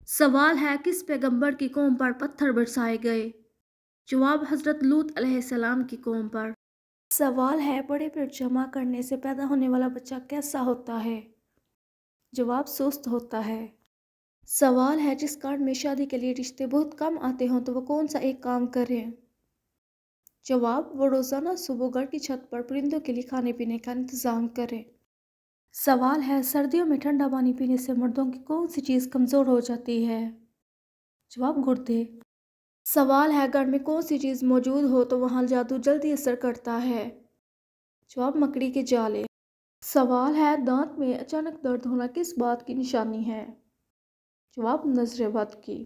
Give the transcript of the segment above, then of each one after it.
सवाल है किस पैगंबर की कौम पर पत्थर बरसाए गए? जवाब हजरत लूत अलैहिस्सलाम की कौम पर। सवाल है बड़े पेट जमा करने से पैदा होने वाला बच्चा कैसा होता है? जवाब सुस्त होता है। सवाल है जिस कार्ड में शादी के लिए रिश्ते बहुत कम आते हों तो वो कौन सा एक काम करें? जवाब वो रोज़ाना सुबह घर की छत पर परिंदों के लिए खाने पीने का इंतज़ाम करें। सवाल है सर्दियों में ठंडा पानी पीने से मर्दों की कौन सी चीज़ कमज़ोर हो जाती है? जवाब गुर्दे। सवाल है घर में कौन सी चीज़ मौजूद हो तो वहाँ जादू जल्दी असर करता है? जवाब मकड़ी के जाले। सवाल है दांत में अचानक दर्द होना किस बात की निशानी है? जवाब नज़र बद की।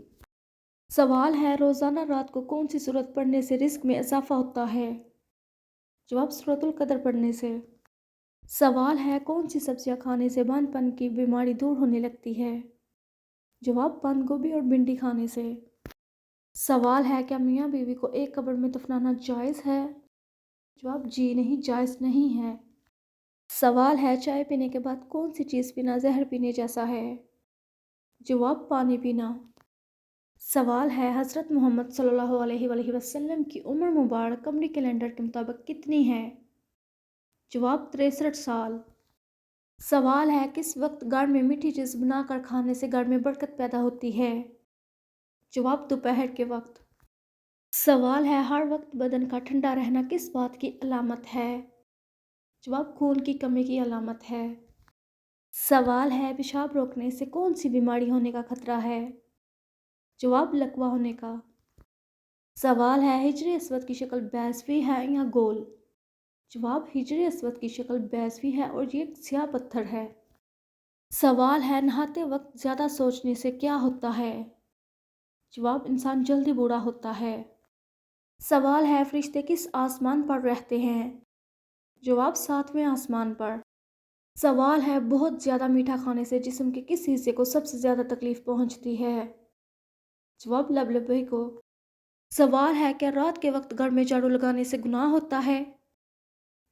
सवाल है रोज़ाना रात को कौन सी सूरत पढ़ने से रिस्क में इजाफा होता है? जवाब सूरतुल कदर पढ़ने से। सवाल है कौन सी सब्जियां खाने से बानपन की बीमारी दूर होने लगती है? जवाब बंद गोभी और भिंडी खाने से। सवाल है क्या मियाँ बीवी को एक कब्र में दफनाना जायज़ है? जवाब जी नहीं, जायज़ नहीं है। सवाल है चाय पीने के बाद कौन सी चीज़ पीना जहर पीने जैसा है? जवाब पानी पीना। सवाल है हज़रत मोहम्मद सल्लल्लाहु अलैहि वसल्लम की उम्र मुबारक कमरी कैलेंडर के मुताबिक कितनी है? जवाब 63 साल। सवाल है किस वक्त घर में मीठी चीज़ बनाकर खाने से घर में बरकत पैदा होती है? जवाब दोपहर के वक्त। सवाल है हर वक्त बदन का ठंडा रहना किस बात की अलामत है? जवाब खून की कमी की अलामत है। सवाल है पेशाब रोकने से कौन सी बीमारी होने का खतरा है? जवाब लकवा होने का। सवाल है हिजरे अस्वद की शक्ल बैसवी है या गोल? जवाब हिजरे अस्वद की शक्ल बैसवी है और ये एक स्याह पत्थर है। सवाल है नहाते वक्त ज़्यादा सोचने से क्या होता है? जवाब इंसान जल्दी बूढ़ा होता है। सवाल है फरिश्ते किस आसमान पर रहते हैं? जवाब 7वें आसमान पर। सवाल है बहुत ज़्यादा मीठा खाने से जिस्म के किस हिस्से को सबसे ज़्यादा तकलीफ़ पहुंचती है? जवाब लबलबे को। सवाल है क्या रात के वक्त घर में झाड़ू लगाने से गुनाह होता है?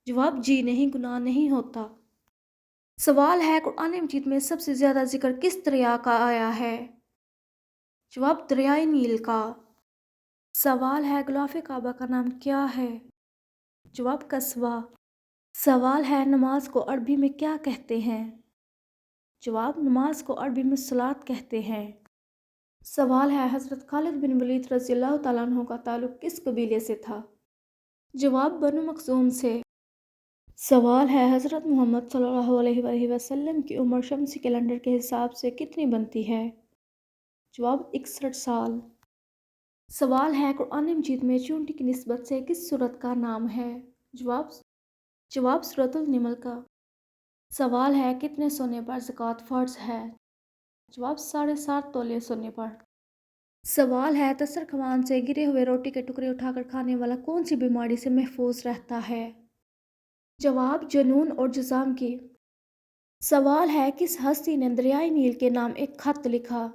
जवाब जी नहीं, गुनाह नहीं होता। सवाल है कुरान मजीद में सबसे ज़्यादा जिक्र किस दरिया का आया है? जवाब दरियाए नील का। सवाल है गुलाफ काबा का नाम क्या है? जवाब कस्बा। सवाल है नमाज को अरबी में क्या कहते हैं? जवाब नमाज को अरबी में सलात कहते हैं। सवाल है हज़रत खालिद बिन वलीद रज़ियल्लाहु ताला अन्हु का ताल्लुक़ किस कबीले से था? जवाब बनु मखज़ूम से। सवाल है हज़रत मोहम्मद सल्लल्लाहु अलैहि वसल्लम की उम्र शमसी कैलेंडर के हिसाब से कितनी बनती है? जवाब 61 साल। सवाल है कुरान मजीद में चूंटी की निस्बत से किस सूरत का नाम है? जवाब सूरतुल निमल का। सवाल है कितने सोने पर ज़कात फ़र्ज़ है? जवाब 7.5 तोले सोने पर। सवाल है दस्तरख़्वान से गिरे हुए रोटी के टुकड़े उठाकर खाने वाला कौन सी बीमारी से महफूज रहता है? जवाब जुनून और जुज़ाम की। सवाल है किस हस्ती ने दरियाए नील के नाम एक खत लिखा?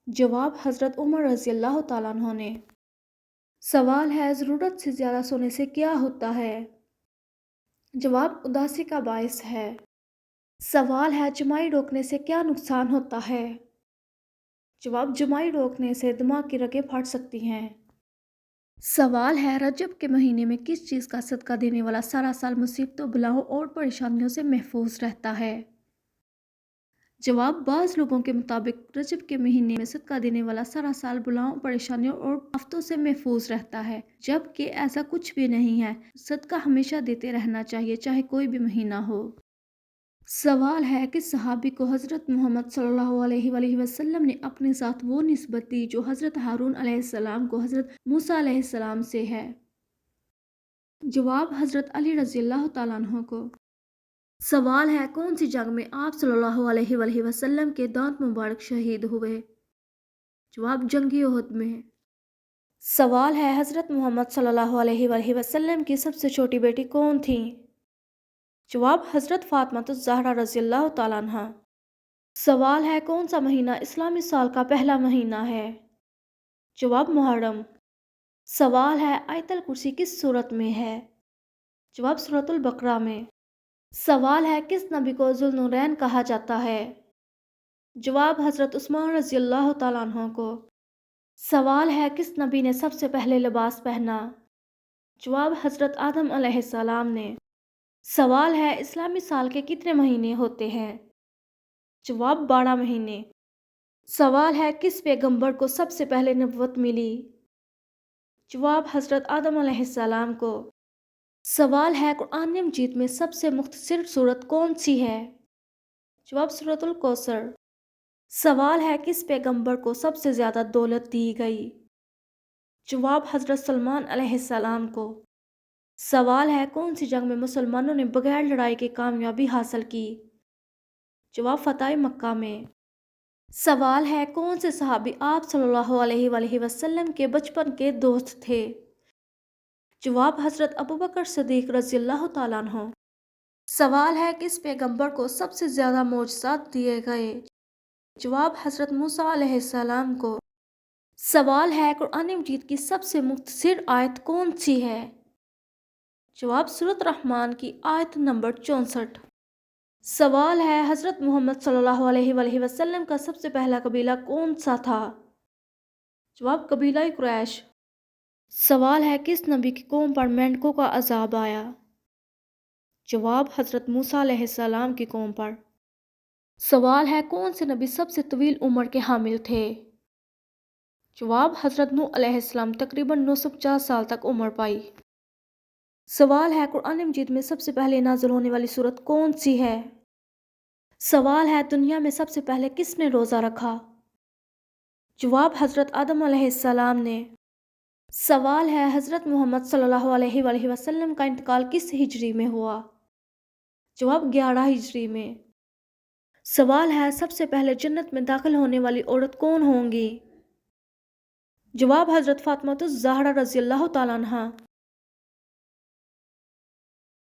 जवाब हज़रत उमर रज़ियल्लाहु ताला अन्हु ने। सवाल है ज़रूरत से ज़्यादा सोने से क्या होता है? जवाब उदासी का बायस है। सवाल है जमाई रोकने से क्या नुकसान होता है? जवाब जमाई रोकने से दिमाग की रगें फट सकती हैं। सवाल है रजब के महीने में किस चीज़ का सदका देने वाला सारा साल मुसीबतों बलाओं और परेशानियों से महफूज रहता है? जवाब बाज़ लोगों के मुताबिक रजब के महीने में सदका देने वाला सारा साल बलाओं परेशानियों और आफतों से महफूज रहता है, जबकि ऐसा कुछ भी नहीं है। सदका हमेशा देते रहना चाहिए चाहे कोई भी महीना हो। सवाल है कि सहाबी को हज़रत मोहम्मद सल्लल्लाहु अलैहि वसल्लम ने अपने साथ वो निस्बत दी जो हज़रत हारून अलैहिस्सलाम को हज़रत मूसा अलैहिस्सलाम से है? जवाब हज़रत अली रज़ियल्लाहु ताला अन्हु को। सवाल है कौन सी जंग में आप सल्लल्लाहु अलैहि वसल्लम के दांत मुबारक शहीद हुए? जवाब जंगी उहद में। सवाल है हज़रत मोहम्मद सल्लल्लाहु अलैहि वसल्लम की सबसे छोटी बेटी कौन थी? जवाब हज़रत फ़ातिमा ज़हरा रज़ियल्लाहु ताला अन्हा। सवाल है कौन सा महीना इस्लामी साल का पहला महीना है? जवाब मुहर्रम। सवाल है आयतल कुर्सी किस सूरत में है? जवाब सूरतुल बकरा में। सवाल है किस नबी को ज़ुल्नुरैन कहा जाता है? جواب حضرت عثمان رضی اللہ تعالیٰ عنہ کو۔ سوال ہے کس نبی نے سب سے پہلے لباس پہنا؟ جواب حضرت آدم علیہ السلام نے۔ سوال ہے اسلامی سال کے کتنے مہینے ہوتے ہیں؟ جواب 12 مہینے۔ سوال ہے کس پیغمبر کو سب سے پہلے نبوت ملی؟ جواب حضرت آدم علیہ السلام کو۔ سوال ہے قرآن مجید میں سب سے مختصر سورت کون سی ہے؟ جواب سورۃ الکوثر۔ سوال ہے کس پیغمبر کو سب سے زیادہ دولت دی گئی؟ جواب حضرت سلمان علیہ السلام کو۔ سوال ہے کون سی جنگ میں مسلمانوں نے بغیر لڑائی کے کامیابی حاصل کی؟ جواب فتح مکہ میں۔ سوال ہے کون سے صحابی آپ صلی اللہ علیہ وآلہ وسلم کے بچپن کے دوست تھے؟ جواب حضرت ابوبکر صدیق رضی اللہ تعالیٰ عنہ۔ سوال ہے کس پیغمبر کو سب سے زیادہ معجزات دیے گئے؟ جواب حضرت موسیٰ علیہ السلام کو۔ سوال ہے قرآن مجید کی سب سے مختصر آیت کون سی ہے؟ جواب سورۃ الرحمن کی آیت نمبر 64۔ سوال ہے حضرت محمد صلی اللہ علیہ وآلہ وسلم کا سب سے پہلا قبیلہ کون سا تھا؟ جواب قبیلہ قریش۔ سوال ہے کس نبی کی قوم پر مینڈکوں کا عذاب آیا؟ جواب حضرت موسیٰ علیہ السلام کی قوم پر۔ سوال ہے کون سے نبی سب سے طویل عمر کے حامل تھے؟ جواب حضرت نوح علیہ السلام تقریباً 950 سال تک عمر پائی۔ سوال ہے قرآن مجید میں سب سے پہلے نازل ہونے والی سورت کون سی ہے؟ سوال ہے دنیا میں سب سے پہلے کس نے روزہ رکھا؟ جواب حضرت آدم علیہ السلام نے۔ سوال ہے حضرت محمد صلی اللہ علیہ وآلہ وسلم کا انتقال کس ہجری میں ہوا؟ جواب 11 ہجری میں۔ سوال ہے سب سے پہلے جنت میں داخل ہونے والی عورت کون ہوں گی؟ جواب حضرت فاطمہ الزہرا رضی اللہ تعالیٰ عنہا۔